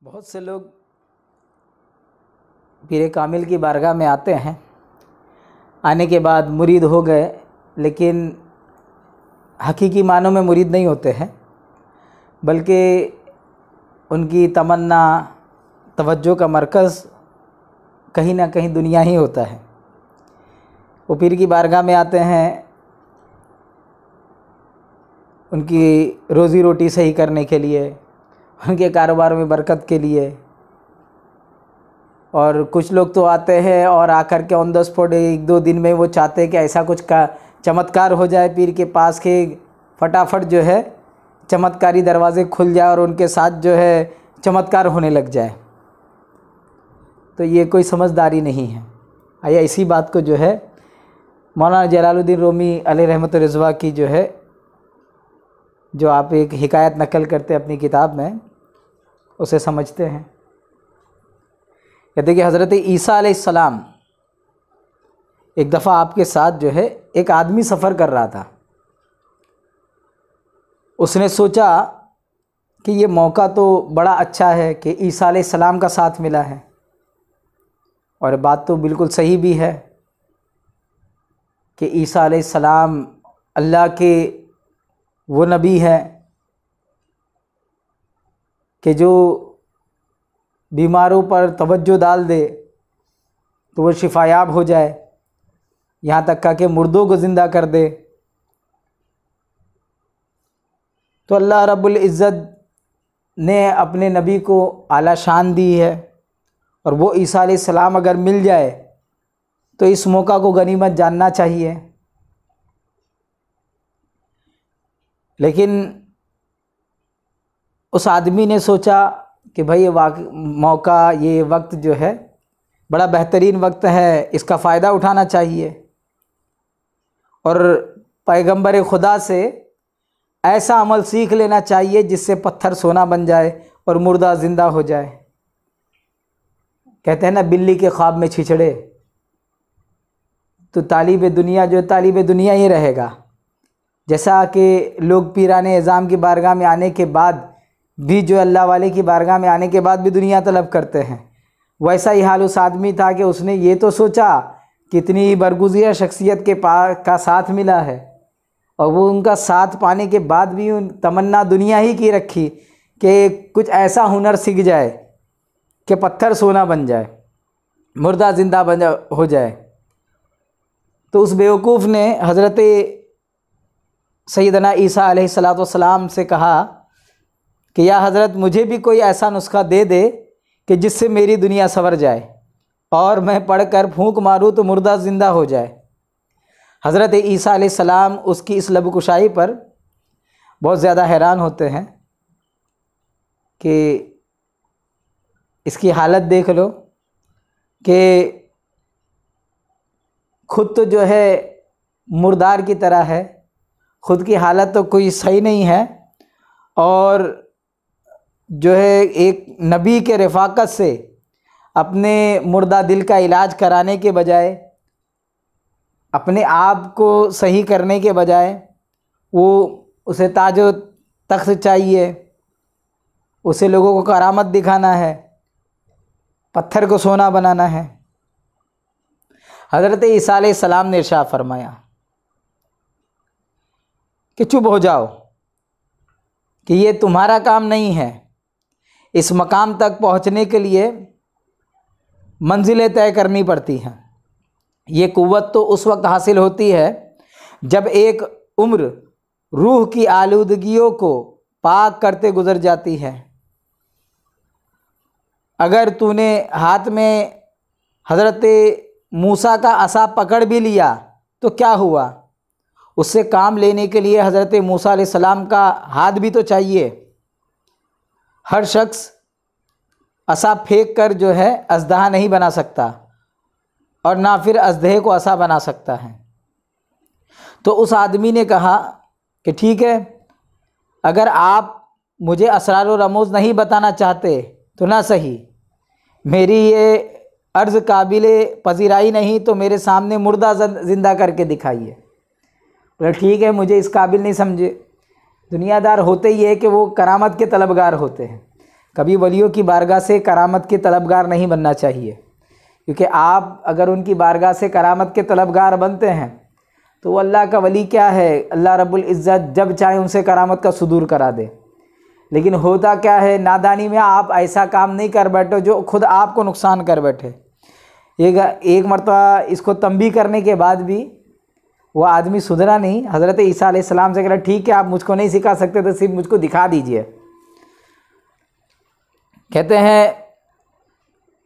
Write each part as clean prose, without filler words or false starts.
بہت سے لوگ پیر کامل کی بارگاہ میں آتے ہیں، آنے کے بعد مرید ہو گئے، لیکن حقیقی معنوں میں مرید نہیں ہوتے ہیں، بلکہ ان کی تمنا توجہ کا مرکز کہیں نہ کہیں دنیا ہی ہوتا ہے۔ وہ پیر کی بارگاہ میں آتے ہیں ان کی روزی روٹی صحیح کرنے کے لیے، ان کے کاروبار میں برکت کے لیے، اور کچھ لوگ تو آتے ہیں اور آ کر کے آن دا اسپاٹ ایک دو دن میں وہ چاہتے ہیں کہ ایسا کچھ کا چمتکار ہو جائے پیر کے پاس کہ فٹافٹ جو ہے چمتکاری دروازے کھل جائے اور ان کے ساتھ جو ہے چمتکار ہونے لگ جائے۔ تو یہ کوئی سمجھداری نہیں ہے۔ آیا اسی بات کو جو ہے مولانا جلال الدین رومی علیہ رحمۃ الرضویٰ کی جو ہے جو آپ ایک حکایت نقل کرتے اپنی کتاب میں، اسے سمجھتے ہیں۔ کہتے کہ حضرت عیسیٰ علیہ السلام ایک دفعہ آپ کے ساتھ جو ہے ایک آدمی سفر کر رہا تھا۔ اس نے سوچا کہ یہ موقع تو بڑا اچھا ہے کہ عیسیٰ علیہ السلام کا ساتھ ملا ہے، اور بات تو بالکل صحیح بھی ہے کہ عیسیٰ علیہ السلام اللہ کے وہ نبی ہے کہ جو بیماروں پر توجہ ڈال دے تو وہ شفا یاب ہو جائے، یہاں تک کہ مردوں کو زندہ کر دے۔ تو اللہ رب العزت نے اپنے نبی کو اعلیٰ شان دی ہے، اور وہ عیسیٰ علیہ السلام اگر مل جائے تو اس موقع کو غنیمت جاننا چاہیے۔ لیکن اس آدمی نے سوچا کہ بھائی یہ موقع، یہ وقت جو ہے بڑا بہترین وقت ہے، اس کا فائدہ اٹھانا چاہیے، اور پیغمبر خدا سے ایسا عمل سیکھ لینا چاہیے جس سے پتھر سونا بن جائے اور مردہ زندہ ہو جائے۔ کہتے ہیں نا بلی کے خواب میں چھچڑے، تو طالب دنیا جو طالب دنیا ہی رہے گا۔ جیسا کہ لوگ پیران اعظام کی بارگاہ میں آنے کے بعد بھی جو اللہ والے کی بارگاہ میں آنے کے بعد بھی دنیا طلب کرتے ہیں، ویسا ہی حال اس آدمی تھا کہ اس نے یہ تو سوچا کتنی برگزیدہ شخصیت کا ساتھ ملا ہے، اور وہ ان کا ساتھ پانے کے بعد بھی تمنا دنیا ہی کی رکھی کہ کچھ ایسا ہنر سیکھ جائے کہ پتھر سونا بن جائے، مردہ زندہ ہو جائے۔ تو اس بیوقوف نے حضرت سیدنا عیسیٰ علیہ السلام سے کہا کہ یا حضرت مجھے بھی کوئی ایسا نسخہ دے دے کہ جس سے میری دنیا سنور جائے اور میں پڑھ کر پھونک ماروں تو مردہ زندہ ہو جائے۔ حضرت عیسیٰ علیہ السلام اس کی اس لب کشائی پر بہت زیادہ حیران ہوتے ہیں کہ اس کی حالت دیکھ لو کہ خود تو جو ہے مردار کی طرح ہے، خود کی حالت تو کوئی صحیح نہیں ہے، اور جو ہے ایک نبی کے رفاقت سے اپنے مردہ دل کا علاج کرانے کے بجائے، اپنے آپ کو صحیح کرنے کے بجائے، وہ اسے تاج و تخت چاہیے، اسے لوگوں کو کرامت دکھانا ہے، پتھر کو سونا بنانا ہے۔ حضرت عیسیٰ علیہ السلام نے ارشاد فرمایا کہ چپ ہو جاؤ، کہ یہ تمہارا کام نہیں ہے۔ اس مقام تک پہنچنے کے لیے منزلیں طے کرنی پڑتی ہیں۔ یہ قوت تو اس وقت حاصل ہوتی ہے جب ایک عمر روح کی آلودگیوں کو پاک کرتے گزر جاتی ہے۔ اگر تو نے ہاتھ میں حضرت موسیٰ کا عصا پکڑ بھی لیا تو کیا ہوا؟ اس سے کام لینے کے لیے حضرت موسیٰ علیہ السلام کا ہاتھ بھی تو چاہیے۔ ہر شخص عصا پھینک کر جو ہے اژدہا نہیں بنا سکتا، اور نہ پھر اژدہے کو عصا بنا سکتا ہے۔ تو اس آدمی نے کہا کہ ٹھیک ہے، اگر آپ مجھے اسرار و رموز نہیں بتانا چاہتے تو نہ صحیح، میری یہ عرض قابل پذیرائی نہیں تو میرے سامنے مردہ زندہ کر کے دکھائیے۔ بولے ٹھیک ہے، مجھے اس قابل نہیں سمجھے۔ دنیا دار ہوتے ہی ہے کہ وہ کرامت کے طلبگار ہوتے ہیں، کبھی ولیوں کی بارگاہ سے کرامت کے طلبگار نہیں بننا چاہیے، کیونکہ آپ اگر ان کی بارگاہ سے کرامت کے طلبگار بنتے ہیں تو وہ اللہ کا ولی کیا ہے، اللہ رب العزت جب چاہے ان سے کرامت کا صدور کرا دے۔ لیکن ہوتا کیا ہے، نادانی میں آپ ایسا کام نہیں کر بیٹھو جو خود آپ کو نقصان کر بیٹھے۔ ایک مرتبہ اس کو تنبیہ کرنے کے بعد بھی وہ آدمی سدھرا نہیں۔ حضرت عیسیٰ علیہ السلام سے کہا ٹھیک ہے آپ مجھ کو نہیں سکھا سکتے تو صرف مجھ کو دکھا دیجئے۔ کہتے ہیں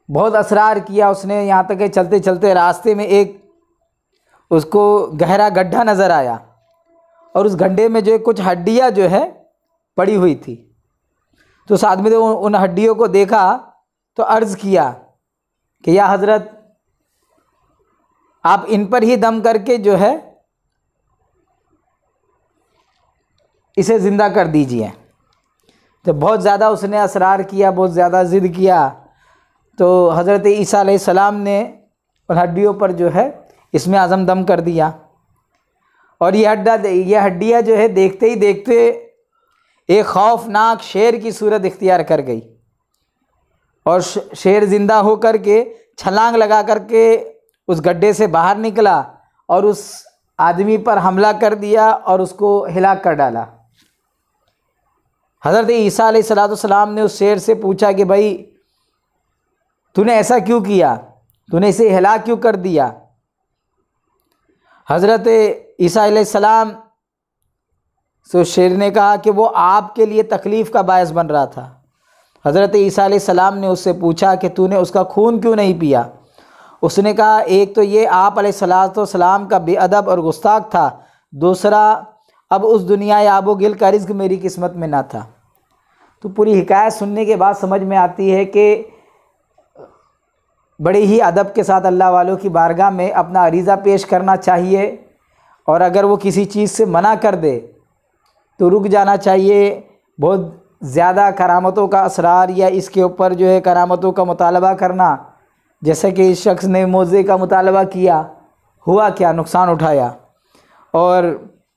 بہت اصرار کیا اس نے، یہاں تک کہ چلتے چلتے راستے میں ایک اس کو گہرا گڈھا نظر آیا، اور اس گڈھے میں جو کچھ ہڈیاں جو ہے پڑی ہوئی تھی، تو اس آدمی نے ان ہڈیوں کو دیکھا تو عرض کیا کہ یا حضرت آپ ان پر ہی دم کر کے جو ہے اسے زندہ کر دیجئے۔ جب بہت زیادہ اس نے اصرار کیا، بہت زیادہ ضد کیا، تو حضرت عیسیٰ علیہ السلام نے ان ہڈیوں پر جو ہے اسم اعظم دم کر دیا، اور یہ ہڈیاں جو ہے دیکھتے ہی دیکھتے ایک خوفناک شیر کی صورت اختیار کر گئی، اور شیر زندہ ہو کر کے چھلانگ لگا کر کے اس گڈھے سے باہر نکلا اور اس آدمی پر حملہ کر دیا اور اس کو ہلاک کر ڈالا۔ حضرت عیسیٰ علیہ السلام نے اس شیر سے پوچھا کہ بھائی تو نے ایسا کیوں کیا، تو نے اسے ہلاک کیوں کر دیا؟ حضرت عیسیٰ علیہ السلام سے اس شیر نے کہا کہ وہ آپ کے لیے تکلیف کا باعث بن رہا تھا۔ حضرت عیسیٰ علیہ السلام نے اس سے پوچھا کہ تو نے اس کا خون کیوں نہیں پیا؟ اس نے کہا ایک تو یہ آپ علیہ السلام کا بے ادب اور گستاخ تھا، دوسرا اب اس دنیا آب و گل کا رزق میری قسمت میں نہ تھا۔ تو پوری حکایت سننے کے بعد سمجھ میں آتی ہے کہ بڑے ہی ادب کے ساتھ اللہ والوں کی بارگاہ میں اپنا عریضہ پیش کرنا چاہیے، اور اگر وہ کسی چیز سے منع کر دے تو رک جانا چاہیے۔ بہت زیادہ کرامتوں کا اسرار یا اس کے اوپر جو ہے کرامتوں کا مطالبہ کرنا، جیسا کہ اس شخص نے معجزے کا مطالبہ کیا، ہوا کیا؟ نقصان اٹھایا۔ اور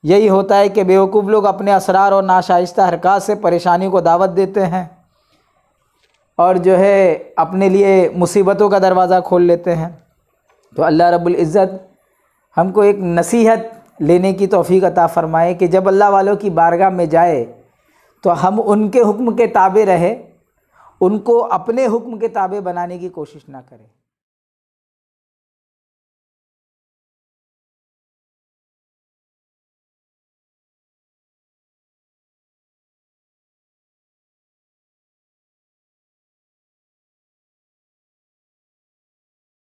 یہی ہوتا ہے کہ بیوقوف لوگ اپنے اسرار اور ناشائستہ حرکات سے پریشانی کو دعوت دیتے ہیں، اور جو ہے اپنے لیے مصیبتوں کا دروازہ کھول لیتے ہیں۔ تو اللہ رب العزت ہم کو ایک نصیحت لینے کی توفیق عطا فرمائے کہ جب اللہ والوں کی بارگاہ میں جائے تو ہم ان کے حکم کے تابع رہے، ان کو اپنے حکم کے تابع بنانے کی کوشش نہ کریں۔